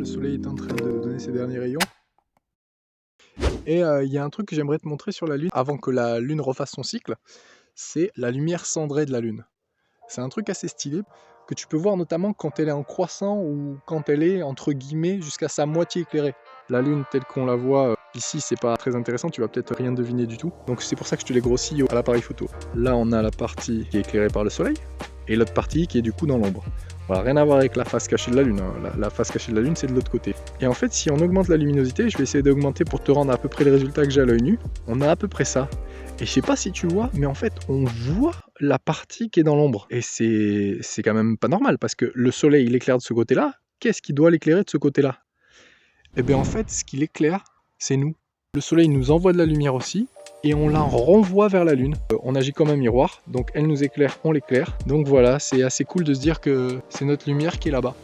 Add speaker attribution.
Speaker 1: le soleil est en train de donner ses derniers rayons. Et il y a un truc que j'aimerais te montrer sur la Lune, avant que la Lune refasse son cycle, c'est la lumière cendrée de la Lune. C'est un truc assez stylé, que tu peux voir notamment quand elle est en croissant ou quand elle est, entre guillemets, jusqu'à sa moitié éclairée. La Lune telle qu'on la voit ici, c'est pas très intéressant, tu vas peut-être rien deviner du tout. Donc c'est pour ça que je te l'ai grossi à l'appareil photo. Là, on a la partie qui est éclairée par le soleil, et l'autre partie qui est du coup dans l'ombre. Voilà, rien à voir avec la face cachée de la Lune, hein. La face cachée de la Lune, c'est de l'autre côté. Et en fait, si on augmente la luminosité, je vais essayer d'augmenter pour te rendre à peu près le résultat que j'ai à l'œil nu, on a à peu près ça. Et je sais pas si tu vois, mais en fait, on voit la partie qui est dans l'ombre. Et c'est quand même pas normal, parce que le soleil, il éclaire de ce côté-là, qu'est-ce qui doit l'éclairer de ce côté-là? Et bien en fait, ce qui l'éclaire, c'est nous. Le soleil nous envoie de la lumière aussi, et on la renvoie vers la Lune. On agit comme un miroir, donc elle nous éclaire, on l'éclaire. Donc voilà, c'est assez cool de se dire que c'est notre lumière qui est là-bas.